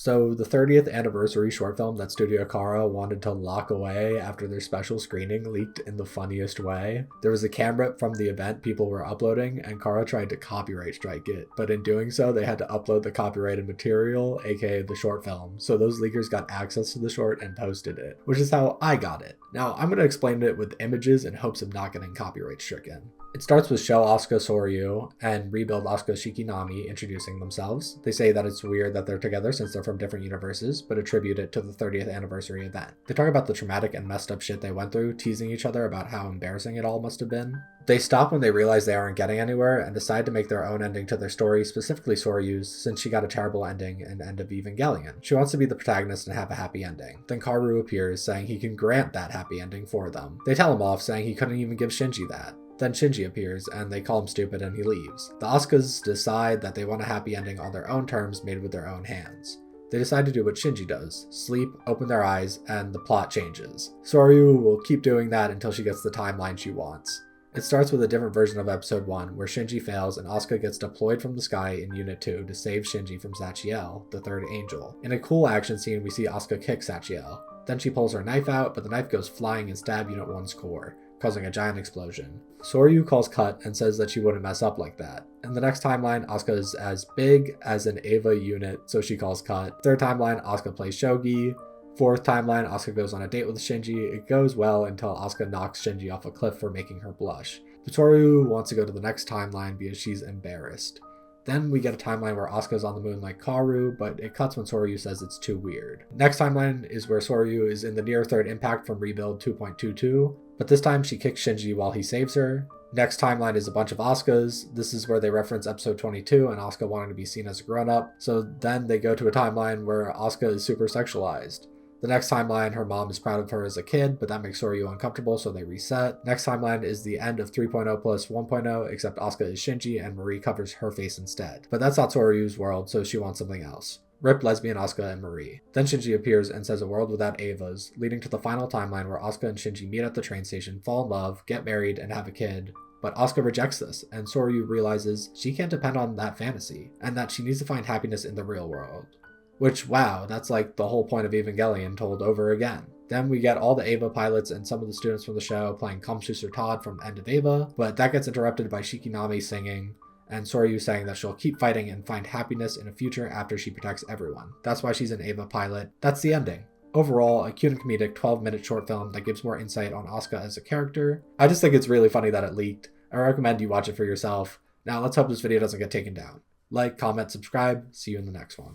So the 30th anniversary short film that Studio Khara wanted to lock away after their special screening leaked in the funniest way. There was a camera from the event people were uploading, and Khara tried to copyright strike it, but in doing so they had to upload the copyrighted material, aka the short film, so those leakers got access to the short and posted it, which is how I got it. Now I'm going to explain it with images in hopes of not getting copyright stricken. It starts with Show Asuka Soryu and Rebuild Asuka Shikinami introducing themselves. They say that it's weird that they're together since they're from different universes, but attribute it to the 30th anniversary event. They talk about the traumatic and messed up shit they went through, teasing each other about how embarrassing it all must have been. They stop when they realize they aren't getting anywhere and decide to make their own ending to their story, specifically Soryu's, since she got a terrible ending in End of Evangelion. She wants to be the protagonist and have a happy ending. Then Kaoru appears, saying he can grant that happy ending for them. They tell him off, saying he couldn't even give Shinji that. Then Shinji appears, and they call him stupid and he leaves. The Asukas decide that they want a happy ending on their own terms, made with their own hands. They decide to do what Shinji does, sleep, open their eyes, and the plot changes. Soryu will keep doing that until she gets the timeline she wants. It starts with a different version of episode 1, where Shinji fails and Asuka gets deployed from the sky in Unit 2 to save Shinji from Sachiel, the third angel. In a cool action scene, we see Asuka kick Sachiel. Then she pulls her knife out, but the knife goes flying and stabs Unit 1's core, causing a giant explosion. Soryu calls cut and says that she wouldn't mess up like that. In the next timeline, Asuka is as big as an Eva unit, so she calls cut. Third timeline, Asuka plays shogi. Fourth timeline, Asuka goes on a date with Shinji. It goes well until Asuka knocks Shinji off a cliff for making her blush. But Soryu wants to go to the next timeline because she's embarrassed. Then we get a timeline where Asuka's on the moon like Kaoru, but it cuts when Soryu says it's too weird. Next timeline is where Soryu is in the near third impact from Rebuild 2.22, but this time she kicks Shinji while he saves her. Next timeline is a bunch of Asukas. This is where they reference episode 22 and Asuka wanting to be seen as a grown-up. So then they go to a timeline where Asuka is super sexualized. The next timeline, her mom is proud of her as a kid, but that makes Soryu uncomfortable, so they reset. Next timeline is the end of 3.0 plus 1.0, except Asuka is Shinji and Marie covers her face instead. But that's not Soryu's world, so she wants something else. Rip lesbian Asuka and Marie. Then Shinji appears and says a world without Evas, leading to the final timeline where Asuka and Shinji meet at the train station, fall in love, get married, and have a kid. But Asuka rejects this, and Soryu realizes she can't depend on that fantasy, and that she needs to find happiness in the real world. Which, wow, that's like the whole point of Evangelion told over again. Then we get all the Eva pilots and some of the students from the show playing Kamshuser Todd from End of Eva, but that gets interrupted by Shikinami singing, and Soryu saying that she'll keep fighting and find happiness in a future after she protects everyone. That's why she's an Eva pilot. That's the ending. Overall, a cute and comedic 12-minute short film that gives more insight on Asuka as a character. I just think it's really funny that it leaked. I recommend you watch it for yourself. Now let's hope this video doesn't get taken down. Like, comment, subscribe. See you in the next one.